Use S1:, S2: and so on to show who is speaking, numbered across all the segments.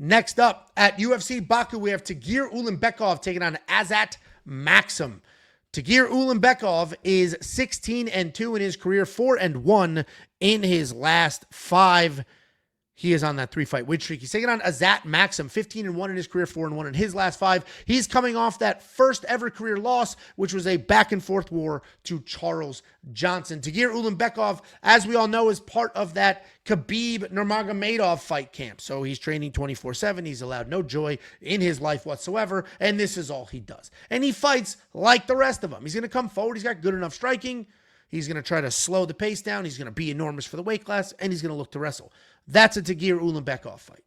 S1: Next up at UFC Baku, we have Tagir Ulanbekov taking on Azat Maksum. Tagir Ulanbekov is 16-2 in his career, 4-1 in his last 5. He is on that 3-fight win streak. He's taking on Azat Maksum, 15-1 in his career, 4-1 in his last 5. He's coming off that first ever career loss, which was a back-and-forth war to Charles Johnson. Tagir Ulanbekov, as we all know, is part of that Khabib Nurmagomedov fight camp. So he's training 24/7. He's allowed no joy in his life whatsoever, and this is all he does. And he fights like the rest of them. He's going to come forward. He's got good enough striking. He's going to try to slow the pace down. He's going to be enormous for the weight class, and he's going to look to wrestle. That's a Tagir Ulanbekov fight.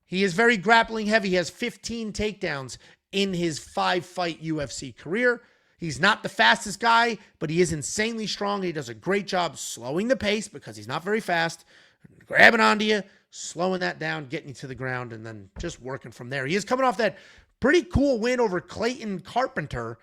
S1: He is very grappling heavy. He has 15 takedowns in his 5-fight UFC career. He's not the fastest guy, but he is insanely strong. He does a great job slowing the pace because he's not very fast, grabbing onto you, slowing that down, getting you to the ground, and then just working from there. He is coming off that pretty cool win over Clayton Carpenter,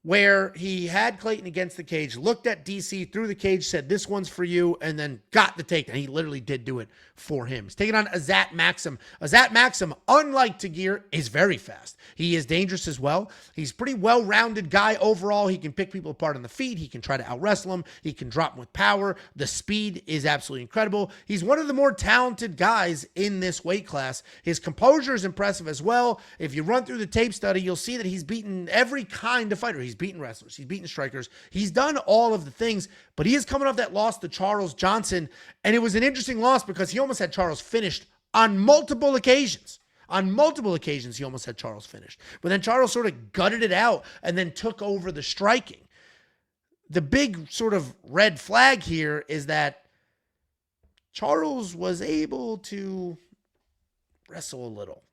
S1: where he had Clayton against the cage, looked at DC, threw the cage, said, "This one's for you," and then got the takedown. He literally did do it for him. He's taking on Azat Maksum. Azat Maksum, unlike Tagir, is very fast. He is dangerous as well. He's a pretty well-rounded guy overall. He can pick people apart on the feet. He can try to out-wrestle them. He can drop them with power. The speed is absolutely incredible. He's one of the more talented guys in this weight class. His composure is impressive as well. If you run through the tape study, you'll see that he's beaten every kind of fighter. He's beaten wrestlers. He's beaten strikers. He's done all of the things, but he is coming off that loss to Charles Johnson, and it was an interesting loss because he almost had Charles finished on multiple occasions. On multiple occasions, he almost had Charles finished. But then Charles sort of gutted it out and then took over the striking. The big sort of red flag here is that Charles was able to wrestle a little.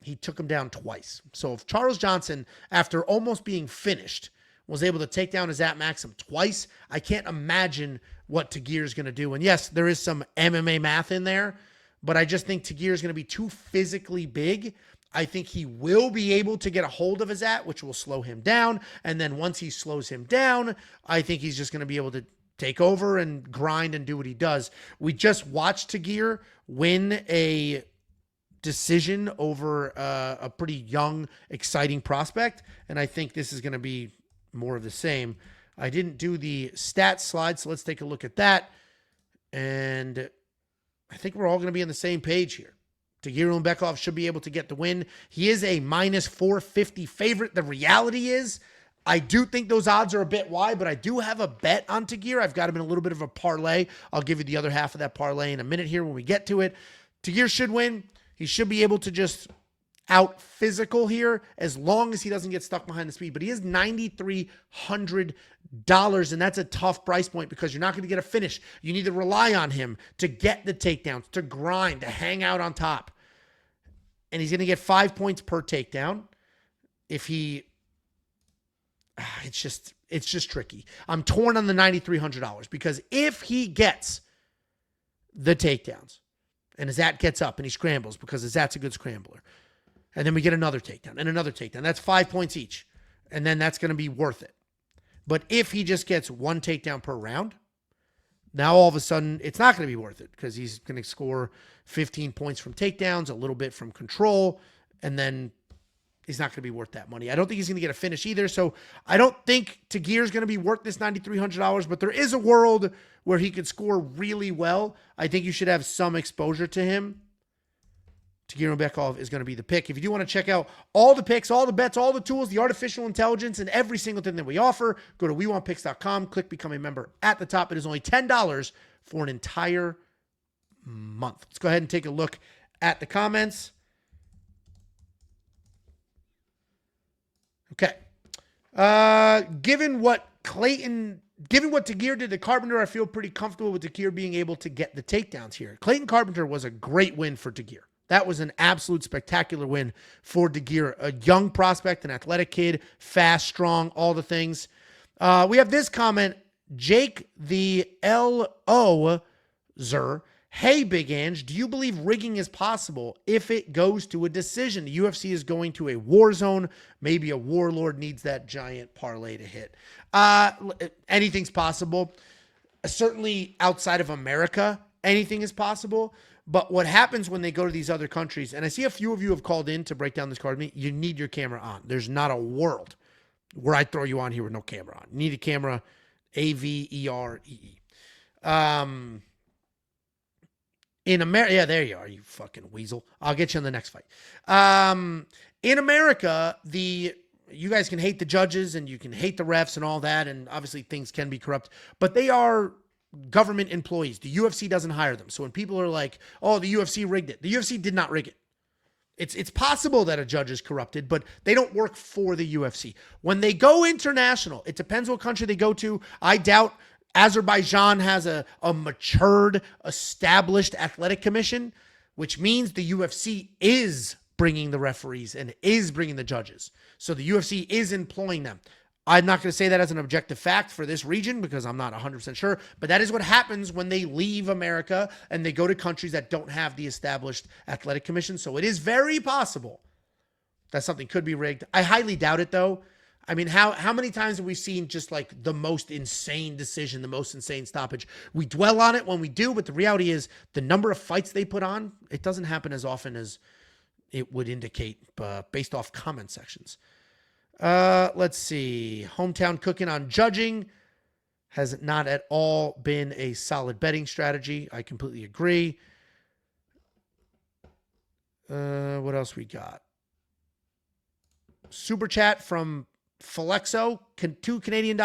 S1: He took him down twice. So if Charles Johnson, after almost being finished, was able to take down Azat Maksum twice, I can't imagine what Tagir is going to do. And yes, there is some MMA math in there, but I just think Tagir is going to be too physically big. I think he will be able to get a hold of Azat, which will slow him down. And then once he slows him down, I think he's just going to be able to take over and grind and do what he does. We just watched Tagir win a decision over a pretty young, exciting prospect, and I think this is going to be more of the same. I didn't do the stats slide, so let's take a look at that, and I think we're all going to be on the same page here. Tagir Ulanbekov should be able to get the win. He is a minus 450 favorite. The reality is, I do think those odds are a bit wide, but I do have a bet on Tagir. I've got him in a little bit of a parlay. I'll give you the other half of that parlay in a minute here when we get to it. Tagir should win. He should be able to just out physical here as long as he doesn't get stuck behind the speed. But he is $9,300, and that's a tough price point because you're not going to get a finish. You need to rely on him to get the takedowns, to grind, to hang out on top. And he's going to get 5 points per takedown. If he... It's just tricky. I'm torn on the $9,300 because if he gets the takedowns, and Azat gets up and he scrambles because Azat's a good scrambler. And then we get another takedown and another takedown. That's 5 points each. And then that's going to be worth it. But if he just gets one takedown per round, now all of a sudden it's not going to be worth it because he's going to score 15 points from takedowns, a little bit from control, and then he's not going to be worth that money. I don't think he's going to get a finish either. So I don't think Tagir is going to be worth this $9,300, but there is a world where he could score really well. I think you should have some exposure to him. Tagir Ulanbekov is going to be the pick. If you do want to check out all the picks, all the bets, all the tools, the artificial intelligence, and every single thing that we offer, go to WeWantPicks.com, click Become a Member at the top. It is only $10 for an entire month. Let's go ahead and take a look at the comments. Okay. Given what Tagir did to Carpenter, I feel pretty comfortable with Tagir being able to get the takedowns here. Clayton Carpenter was a great win for Tagir. That was an absolute spectacular win for Tagir. A young prospect, an athletic kid, fast, strong, all the things. We have this comment, Jake the L.O.Zer. Hey, Big Ange, do you believe rigging is possible if it goes to a decision? The UFC is going to a war zone. Maybe a warlord needs that giant parlay to hit. Anything's possible. Certainly outside of America, anything is possible. But what happens when they go to these other countries, and I see a few of you have called in to break down this card with me, you need your camera on. There's not a world where I throw you on here with no camera on. You need a camera, A-V-E-R-E-E. In America, yeah, there you are, you fucking weasel. I'll get you in the next fight. In America, you guys can hate the judges and you can hate the refs and all that, and obviously things can be corrupt, but they are government employees. The UFC doesn't hire them. So when people are like, oh, the UFC rigged it, the UFC did not rig it. It's possible that a judge is corrupted, but they don't work for the UFC. When they go international, it depends what country they go to. I doubt Azerbaijan has a matured, established athletic commission, which means the UFC is bringing the referees and is bringing the judges. So the UFC is employing them. I'm not going to say that as an objective fact for this region because I'm not 100% sure, but that is what happens when they leave America and they go to countries that don't have the established athletic commission. So it is very possible that something could be rigged. I highly doubt it, though. I mean, how many times have we seen just like the most insane decision, the most insane stoppage? We dwell on it when we do, but the reality is the number of fights they put on, it doesn't happen as often as it would indicate based off comment sections. Let's see. Hometown cooking on judging has not at all been a solid betting strategy. I completely agree. What else we got? Super chat from Flexo, $2 Canadian.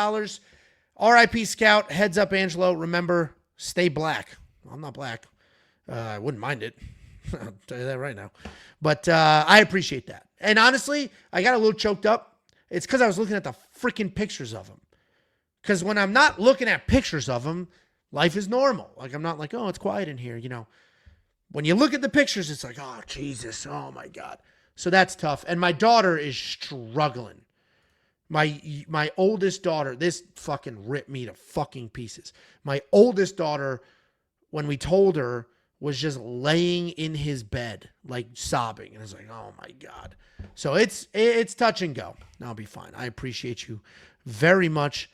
S1: RIP Scout, heads up Angelo. Remember, stay black. Well, I'm not black. I wouldn't mind it. I'll tell you that right now. But I appreciate that. And honestly, I got a little choked up. It's because I was looking at the freaking pictures of him. Because when I'm not looking at pictures of him, life is normal. Like, I'm not like, oh, it's quiet in here, you know. When you look at the pictures, it's like, oh, Jesus, oh, my God. So that's tough. And my daughter is struggling. My oldest daughter, this fucking ripped me to fucking pieces. My oldest daughter, when we told her, was just laying in his bed, like sobbing. And I was like, oh my God. So it's touch and go. I'll be fine. I appreciate you very much